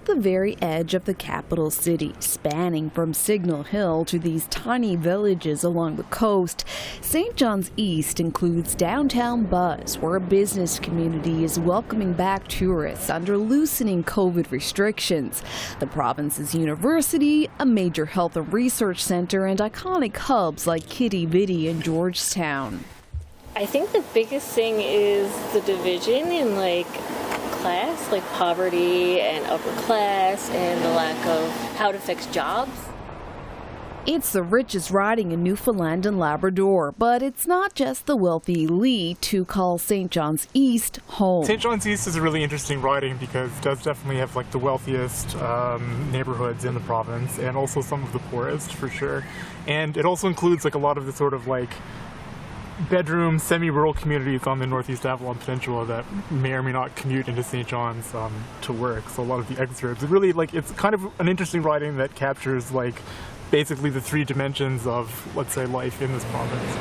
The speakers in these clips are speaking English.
at the very edge of the capital city, spanning from Signal Hill to these tiny villages along the coast. St. John's East includes downtown buzz, where a business community is welcoming back tourists under loosening COVID restrictions. The province's university, a major health and research center, and iconic hubs like Kitty Vitty and Georgetown. I think the biggest thing is the division in class, like poverty and upper class, and the lack of how it affects jobs. It's the richest riding in Newfoundland and Labrador, but it's not just the wealthy elite who call St. John's East home. St. John's East is a really interesting riding because it does definitely have the wealthiest neighborhoods in the province, and also some of the poorest for sure. And it also includes a lot of the sort of bedroom, semi-rural communities on the Northeast Avalon Peninsula that may or may not commute into St. John's to work. So a lot of the exurbs, it's kind of an interesting riding that captures basically the three dimensions of, let's say, life in this province.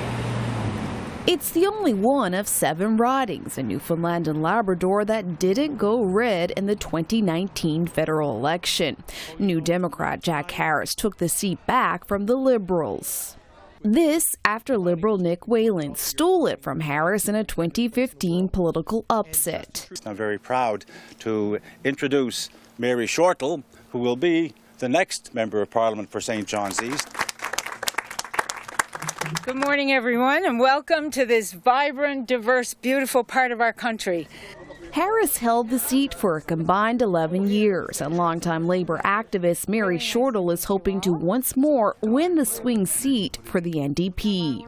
It's the only one of 7 ridings in Newfoundland and Labrador that didn't go red in the 2019 federal election. New Democrat Jack Harris took the seat back from the Liberals. This after Liberal Nick Whalen stole it from Harris in a 2015 political upset. I'm very proud to introduce Mary Shortall, who will be the next Member of Parliament for St. John's East. Good morning, everyone, and welcome to this vibrant, diverse, beautiful part of our country. Harris held the seat for a combined 11 years, and longtime Labour activist Mary Shortall is hoping to once more win the swing seat for the NDP.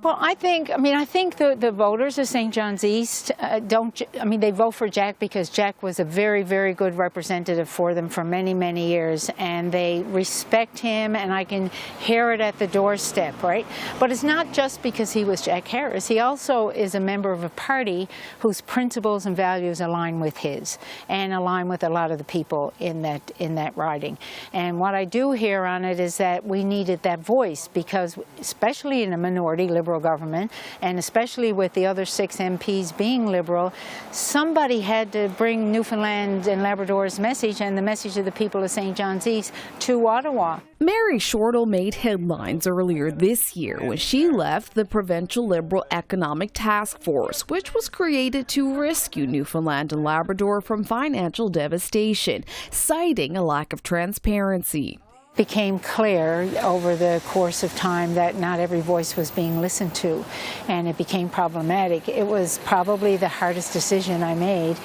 Well, I think the voters of St. John's East they vote for Jack because Jack was a very, very good representative for them for many, many years, and they respect him, and I can hear it at the doorstep, right? But it's not just because he was Jack Harris. He also is a member of a party whose principles and values align with his, and align with a lot of the people in that riding. And what I do hear on it is that we needed that voice because, especially in a minority Liberal government, and especially with the other 6 MPs being Liberal, somebody had to bring Newfoundland and Labrador's message and the message of the people of St. John's East to Ottawa. Mary Shortall made headlines earlier this year when she left the Provincial Liberal Economic Task Force, which was created to rescue Newfoundland and Labrador from financial devastation, citing a lack of transparency. Became clear over the course of time that not every voice was being listened to, and it became problematic. It was probably the hardest decision I made.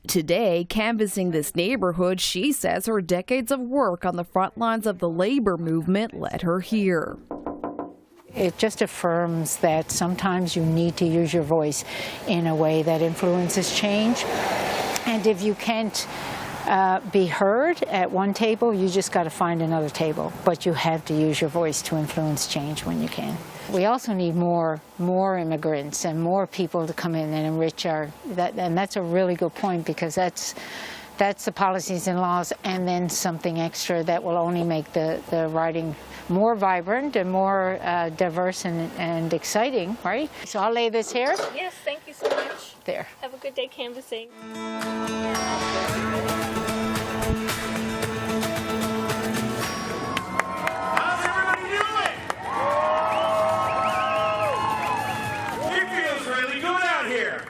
Today, canvassing this neighborhood, she says her decades of work on the front lines of the labor movement led her here. It just affirms that sometimes you need to use your voice in a way that influences change, and if you can't be heard at one table, you just got to find another table. But you have to use your voice to influence change when you can. We also need more immigrants and more people to come in and enrich and that's a really good point, because that's the policies and laws, and then something extra that will only make the riding more vibrant and more diverse and exciting, right? So I'll lay this here. Yes, thank you so much. There. Have a good day canvassing. How's everybody doing? It feels really good out here.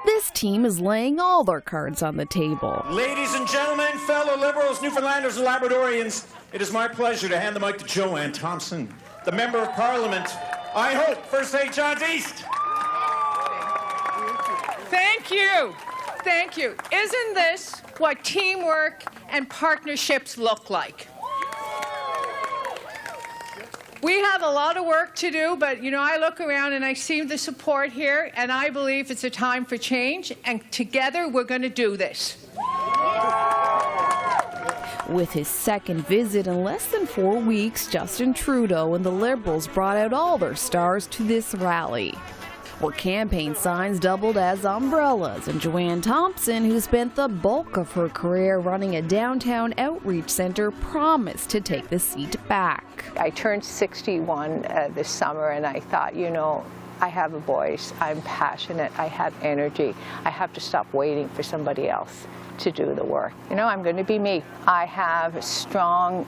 This team is laying all their cards on the table. Ladies and gentlemen, fellow Liberals, Newfoundlanders and Labradorians, it is my pleasure to hand the mic to Joanne Thompson, the Member of Parliament, I hope, for St. John's East. Thank you. Thank you. Isn't this what teamwork and partnerships look like? We have a lot of work to do, but, I look around and I see the support here, and I believe it's a time for change, and together we're going to do this. With his second visit in less than 4 weeks, Justin Trudeau and the Liberals brought out all their stars to this rally, where campaign signs doubled as umbrellas, and Joanne Thompson, who spent the bulk of her career running a downtown outreach center, promised to take the seat back. I turned 61 this summer, and I thought, I have a voice, I'm passionate, I have energy. I have to stop waiting for somebody else to do the work. You know, I'm going to be me. I have a strong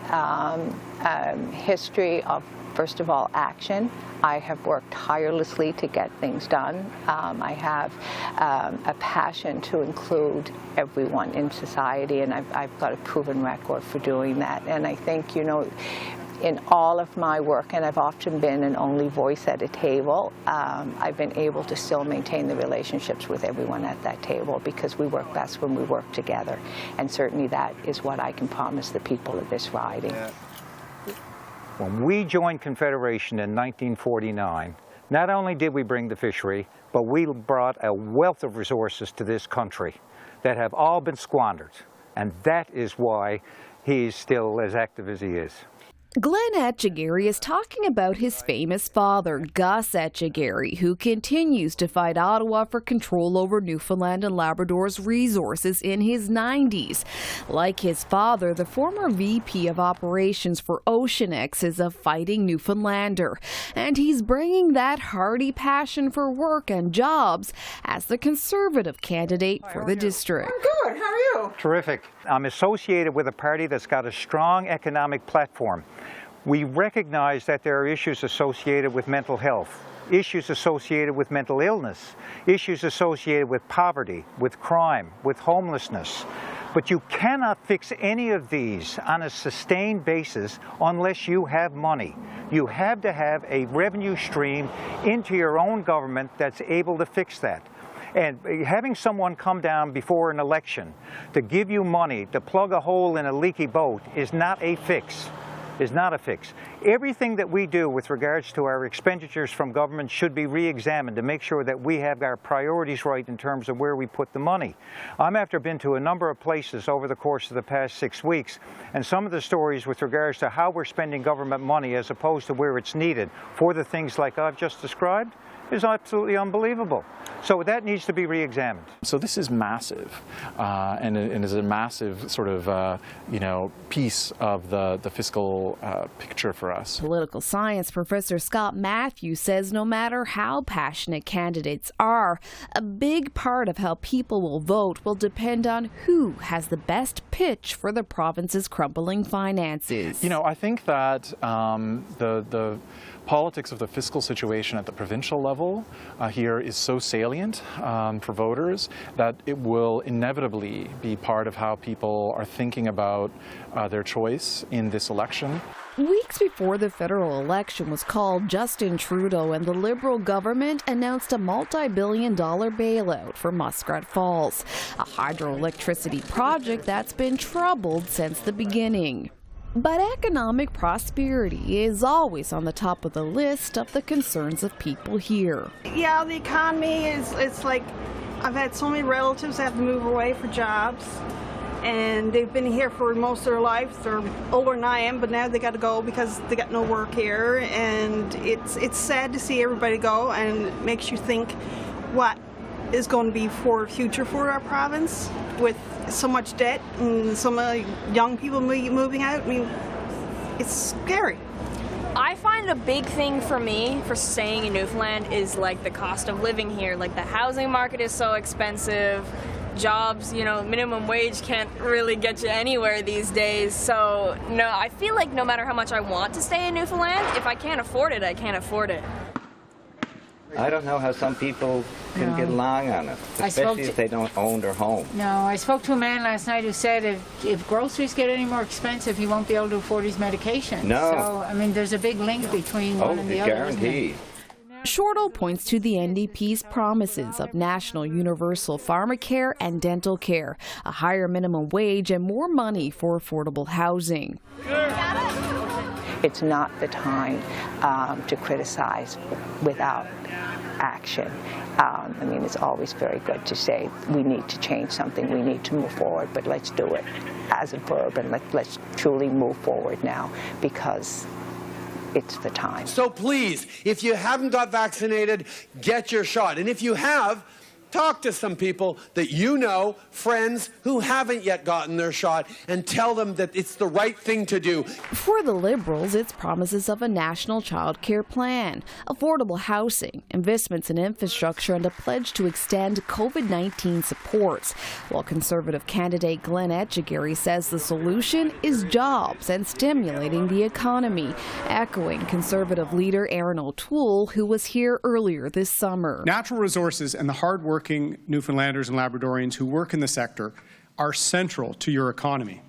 history of, first of all, action. I have worked tirelessly to get things done. I have a passion to include everyone in society, and I've got a proven record for doing that. And I think, you know, in all of my work, and I've often been an only voice at a table, I've been able to still maintain the relationships with everyone at that table, because we work best when we work together. And certainly that is what I can promise the people of this riding. Yeah. When we joined Confederation in 1949, not only did we bring the fishery, but we brought a wealth of resources to this country that have all been squandered. And that is why he's still as active as he is. Glenn Etchegary is talking about his famous father, Gus Etchegary, who continues to fight Ottawa for control over Newfoundland and Labrador's resources in his 90s. Like his father, the former VP of Operations for OceanX is a fighting Newfoundlander, and he's bringing that hearty passion for work and jobs as the Conservative candidate for the district. I'm good. How are you? Terrific. I'm associated with a party that's got a strong economic platform. We recognize that there are issues associated with mental health, issues associated with mental illness, issues associated with poverty, with crime, with homelessness. But you cannot fix any of these on a sustained basis unless you have money. You have to have a revenue stream into your own government that's able to fix that. And having someone come down before an election to give you money to plug a hole in a leaky boat is not a fix. Is not a fix. Everything that we do with regards to our expenditures from government should be re-examined to make sure that we have our priorities right in terms of where we put the money. I'm after been to a number of places over the course of the past 6 weeks, and some of the stories with regards to how we're spending government money as opposed to where it's needed for the things like I've just described is absolutely unbelievable. So that needs to be re-examined. So this is massive, and is a massive sort of, you know, piece of the fiscal picture for us. Political science professor Scott Matthews says no matter how passionate candidates are, a big part of how people will vote will depend on who has the best pitch for the province's crumbling finances. You know, I think that the politics of the fiscal situation at the provincial level here is so salient for voters that it will inevitably be part of how people are thinking about their choice in this election. Weeks before the federal election was called, Justin Trudeau and the Liberal government announced a multi-billion-dollar bailout for Muskrat Falls, a hydroelectricity project that's been troubled since the beginning. But economic prosperity is always on the top of the list of the concerns of people here. Yeah, the economy it's like I've had so many relatives that have to move away for jobs, and they've been here for most of their life. They're older than I am, but now they got to go because they got no work here, and it's sad to see everybody go, and it makes you think what is going to be for the future for our province with so much debt and so many young people moving out. I mean, it's scary. I find a big thing for me for staying in Newfoundland is like the cost of living here. Like the housing market is so expensive. Jobs, you know, minimum wage can't really get you anywhere these days. So no, I feel like no matter how much I want to stay in Newfoundland, if I can't afford it, I can't afford it. I don't know how some people can get along on it, especially if they don't own their home. No, I spoke to a man last night who said if groceries get any more expensive, he won't be able to afford his medication. No. So, I mean, there's a big link between one and the other. Guaranteed. Shortall points to the NDP's promises of national universal pharmacare and dental care, a higher minimum wage, and more money for affordable housing. It's not the time to criticize without action. I mean, it's always very good to say we need to change something, we need to move forward, but let's do it as a verb, and let's truly move forward now, because it's the time. So please, if you haven't got vaccinated, get your shot. And if you have, Talk to some people that you know, friends who haven't yet gotten their shot, and tell them that it's the right thing to do. For the Liberals, it's promises of a national child care plan, affordable housing, investments in infrastructure, and a pledge to extend COVID-19 supports. While Conservative candidate Glenn Etchegary says the solution is jobs and stimulating the economy, echoing Conservative leader Aaron O'Toole, who was here earlier this summer. Natural resources and the hard-working Newfoundlanders and Labradorians who work in the sector are central to your economy.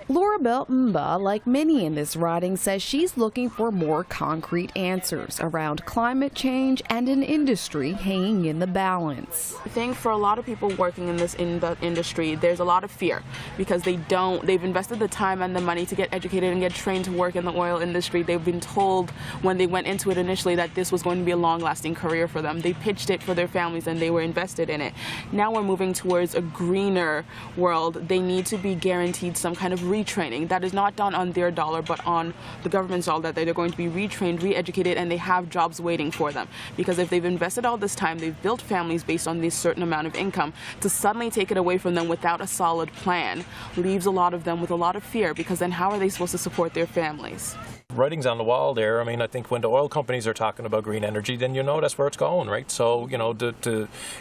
Laura Beltonba, like many in this riding, says she's looking for more concrete answers around climate change and an industry hanging in the balance. I think for a lot of people working in the industry, there's a lot of fear because they've invested the time and the money to get educated and get trained to work in the oil industry. They've been told when they went into it initially that this was going to be a long-lasting career for them. They pitched it for their families and they were invested in it. Now we're moving towards a greener world. They need to be guaranteed some kind of retraining that is not done on their dollar but on the government's dollar, that they're going to be retrained, re-educated, and they have jobs waiting for them. Because if they've invested all this time, they've built families based on this certain amount of income, to suddenly take it away from them without a solid plan leaves a lot of them with a lot of fear, because then how are they supposed to support their families? Writing's on the wall there. I mean, I think when the oil companies are talking about green energy, then you know that's where it's going, right? So, you know,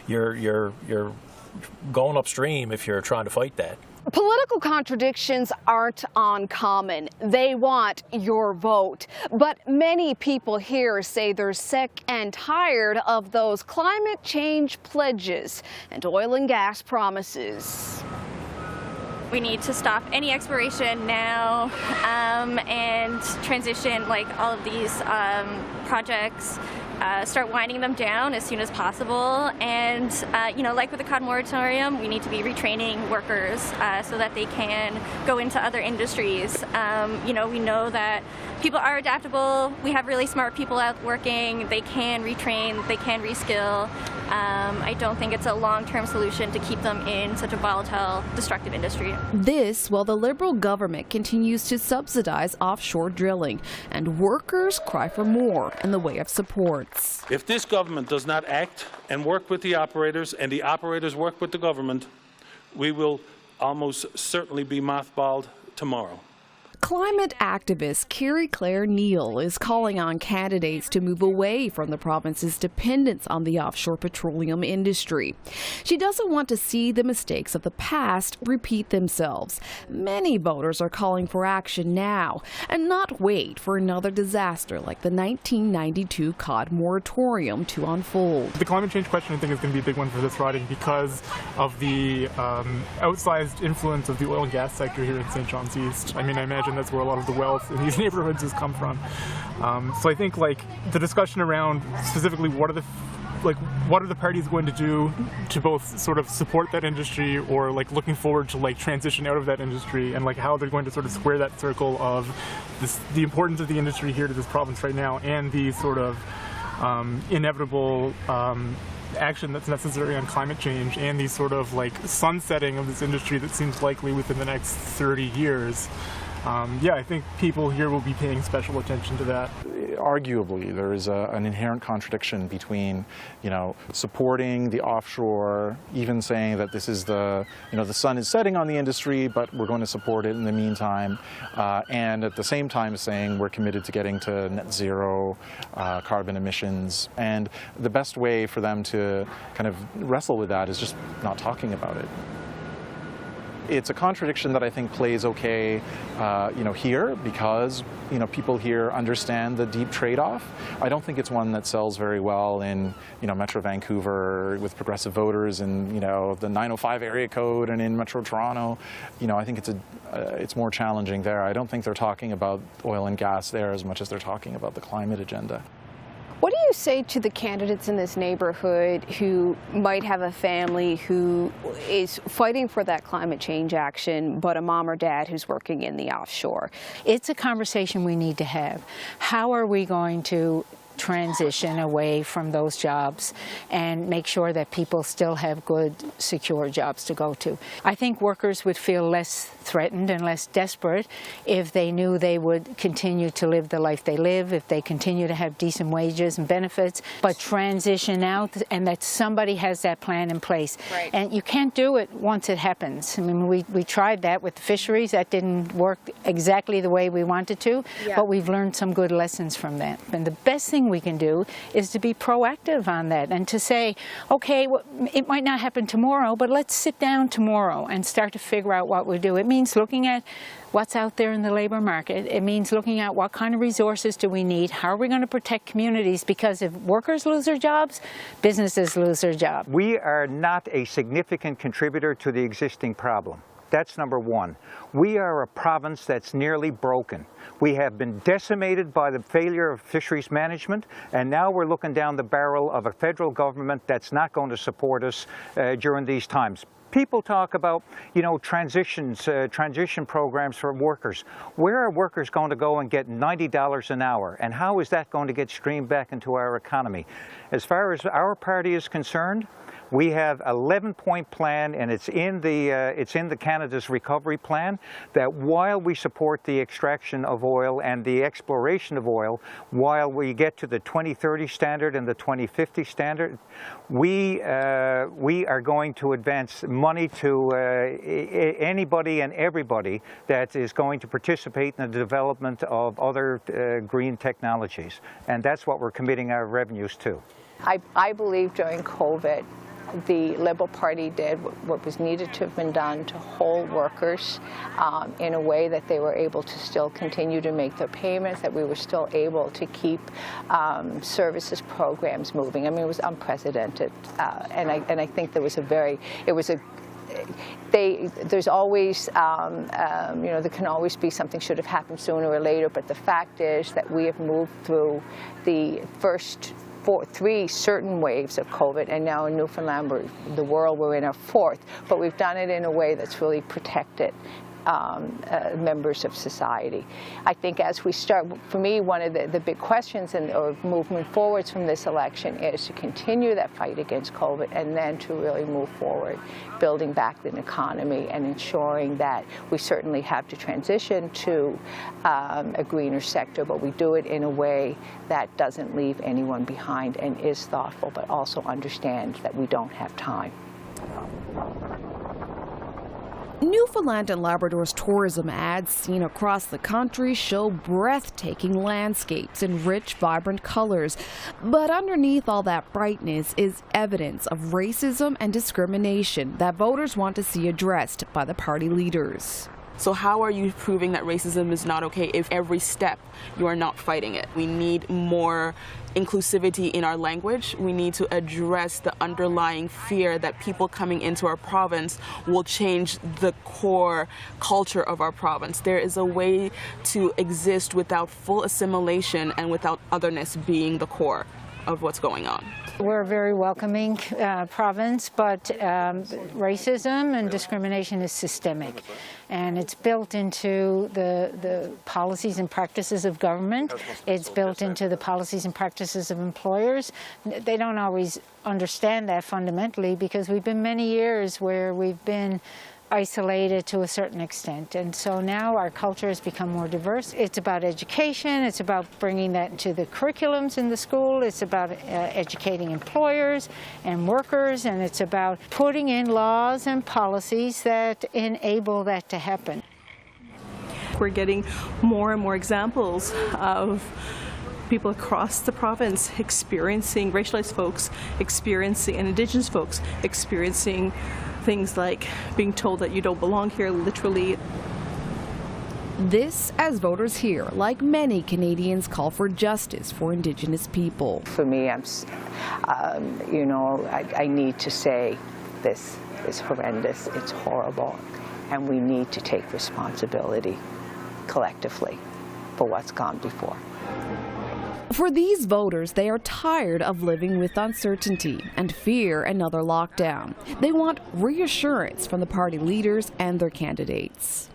you're going upstream if you're trying to fight that. Political contradictions aren't uncommon. They want your vote. But many people here say they're sick and tired of those climate change pledges and oil and gas promises. We need to stop any exploration now and transition all of these projects. Start winding them down as soon as possible, and like with the cod moratorium, we need to be retraining workers so that they can go into other industries. We know that people are adaptable. We have really smart people out working. They can retrain, they can reskill. I don't think it's a long-term solution to keep them in such a volatile, destructive industry. This while the Liberal government continues to subsidize offshore drilling, and workers cry for more in the way of supports. If this government does not act and work with the operators, and the operators work with the government, we will almost certainly be mothballed tomorrow. Climate activist Carrie Claire Neal is calling on candidates to move away from the province's dependence on the offshore petroleum industry. She doesn't want to see the mistakes of the past repeat themselves. Many voters are calling for action now and not wait for another disaster like the 1992 cod moratorium to unfold. The climate change question, I think, is going to be a big one for this riding because of the outsized influence of the oil and gas sector here in St. John's East. I mean, I imagine that's where a lot of the wealth in these neighborhoods has come from. So I think the discussion around specifically what are the parties going to do to both sort of support that industry or looking forward to transition out of that industry, and how they're going to sort of square that circle of the importance of the industry here to this province right now and the sort of inevitable action that's necessary on climate change and the sort of sunsetting of this industry that seems likely within the next 30 years. I think people here will be paying special attention to that. Arguably, there is an inherent contradiction between, supporting the offshore, even saying that this is the sun is setting on the industry, but we're going to support it in the meantime, and at the same time saying we're committed to getting to net zero carbon emissions. And the best way for them to kind of wrestle with that is just not talking about it. It's a contradiction that I think plays okay, here because, people here understand the deep trade-off. I don't think it's one that sells very well in, Metro Vancouver with progressive voters and, the 905 area code and in Metro Toronto. I think it's more challenging there. I don't think they're talking about oil and gas there as much as they're talking about the climate agenda. What do you say to the candidates in this neighborhood who might have a family who is fighting for that climate change action, but a mom or dad who's working in the offshore? It's a conversation we need to have. How are we going to transition away from those jobs and make sure that people still have good, secure jobs to go to. I think workers would feel less threatened and less desperate if they knew they would continue to live the life they live, if they continue to have decent wages and benefits, but transition out and that somebody has that plan in place. Right. And you can't do it once it happens. I mean, we tried that with the fisheries. That didn't work exactly the way we wanted to, but we've learned some good lessons from that. And the best thing we can do is to be proactive on that and to say, okay, well, it might not happen tomorrow, but let's sit down tomorrow and start to figure out what we do. It means looking at what's out there in the labor market. It means looking at what kind of resources do we need, how are we going to protect communities, because if workers lose their jobs, businesses lose their jobs. We are not a significant contributor to the existing problem. That's number one. We are a province that's nearly broken. We have been decimated by the failure of fisheries management, and now we're looking down the barrel of a federal government that's not going to support us during these times. People talk about, you know, transition programs for workers. Where are workers going to go and get $90 an hour? And how is that going to get streamed back into our economy? As far as our party is concerned, we have an 11-point plan, and it's in the Canada's recovery plan, that while we support the extraction of oil and the exploration of oil, while we get to the 2030 standard and the 2050 standard, we are going to advance money to anybody and everybody that is going to participate in the development of other green technologies. And that's what we're committing our revenues to. I believe during COVID, the Liberal Party did what was needed to have been done to hold workers in a way that they were able to still continue to make their payments, that we were still able to keep services programs moving. I mean, it was unprecedented, and I think there was there's always, you know, there can always be something should have happened sooner or later, but the fact is that we have moved through the first three certain waves of COVID, and now in Newfoundland, the world, we're in our fourth, but we've done it in a way that's really protected members of society. I think as we start, for me, one of the big questions or movement forwards from this election is to continue that fight against COVID and then to really move forward, building back an economy and ensuring that we certainly have to transition to a greener sector, but we do it in a way that doesn't leave anyone behind and is thoughtful, but also understands that we don't have time. Newfoundland and Labrador's tourism ads seen across the country show breathtaking landscapes in rich, vibrant colors. But underneath all that brightness is evidence of racism and discrimination that voters want to see addressed by the party leaders. So how are you proving that racism is not okay if every step you are not fighting it? We need more inclusivity in our language. We need to address the underlying fear that people coming into our province will change the core culture of our province. There is a way to exist without full assimilation and without otherness being the core of what's going on. We're a very welcoming province, but racism and discrimination is systemic, and it's built into the policies and practices of government. It's built into the policies and practices of employers. They don't always understand that fundamentally, because we've been many years where we've been isolated to a certain extent, and so now our culture has become more diverse. It's about education, it's about bringing that into the curriculums in the school, it's about educating employers and workers, and it's about putting in laws and policies that enable that to happen. We're getting more and more examples of people across the province experiencing, racialized folks experiencing, and Indigenous folks experiencing things like being told that you don't belong here, literally. This, as voters here, like many Canadians, call for justice for Indigenous people. For me, you know, I need to say this is horrendous, it's horrible, and we need to take responsibility collectively for what's gone before. For these voters, they are tired of living with uncertainty and fear another lockdown. They want reassurance from the party leaders and their candidates.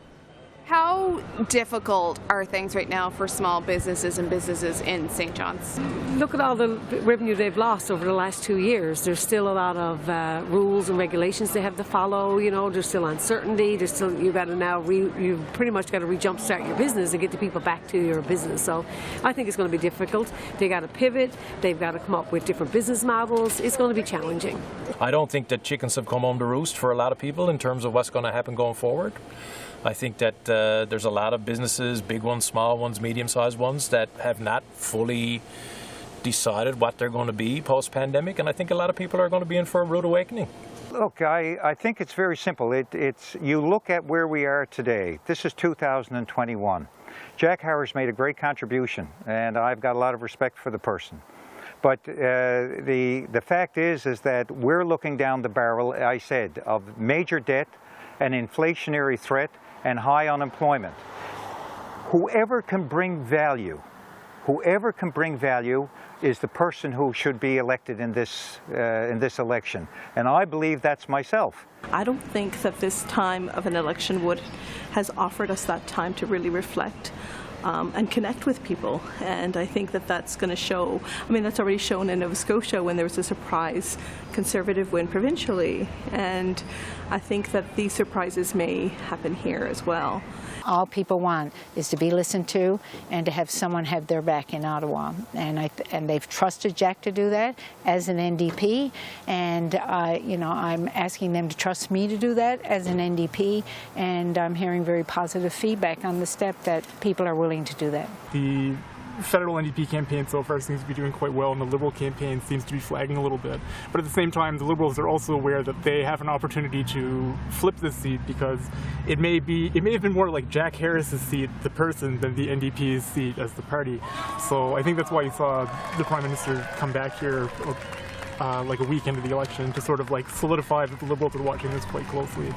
How difficult are things right now for small businesses and businesses in St. John's? Look at all the revenue they've lost over the last 2 years. There's still a lot of rules and regulations they have to follow. You know, there's still uncertainty. There's still, you got to now you pretty much got to jumpstart your business and get the people back to your business. So I think it's going to be difficult. They got to pivot. They've got to come up with different business models. It's going to be challenging. I don't think that chickens have come home to roost for a lot of people in terms of what's going to happen going forward. I think that there's a lot of businesses, big ones, small ones, medium-sized ones, that have not fully decided what they're going to be post-pandemic, and I think a lot of people are going to be in for a rude awakening. Look, I think it's very simple. It's you look at where we are today. This is 2021. Jack Harris made a great contribution, and I've got a lot of respect for the person. But the fact is that we're looking down the barrel, I said, of major debt, an inflationary threat, and high unemployment. Whoever can bring value is the person who should be elected in this election. And I believe that's myself. I don't think that this time of an election has offered us that time to really reflect and connect with people. And I think that that's going to show, I mean, that's already shown in Nova Scotia when there was a surprise Conservative win provincially. And I think that these surprises may happen here as well. All people want is to be listened to and to have someone have their back in Ottawa. And they've trusted Jack to do that as an NDP. And, you know, I'm asking them to trust me to do that as an NDP. And I'm hearing very positive feedback on the step that people are willing to do that. The federal NDP campaign so far seems to be doing quite well, and the Liberal campaign seems to be flagging a little bit. But at the same time, the Liberals are also aware that they have an opportunity to flip this seat, because it may have been more like Jack Harris's seat, the person, than the NDP's seat as the party. So I think that's why you saw the Prime Minister come back here like a week into the election to sort of like solidify that the Liberals are watching this quite closely.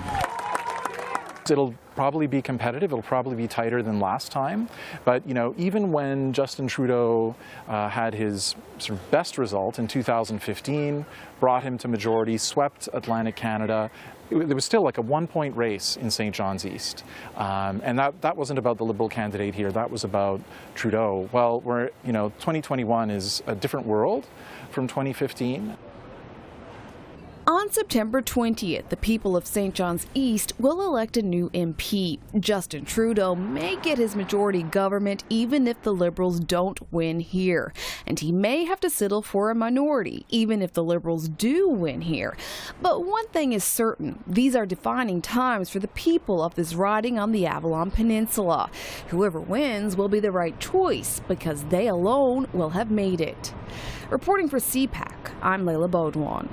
It'll probably be competitive. It'll probably be tighter than last time. But, you know, even when Justin Trudeau had his sort of best result in 2015, brought him to majority, swept Atlantic Canada, there was still like a 1-point race in St. John's East. And that wasn't about the Liberal candidate here. That was about Trudeau. Well, 2021 is a different world from 2015. On September 20th, the people of St. John's East will elect a new MP. Justin Trudeau may get his majority government even if the Liberals don't win here. And he may have to settle for a minority even if the Liberals do win here. But one thing is certain, these are defining times for the people of this riding on the Avalon Peninsula. Whoever wins will be the right choice because they alone will have made it. Reporting for CPAC, I'm Leila Beaudoin.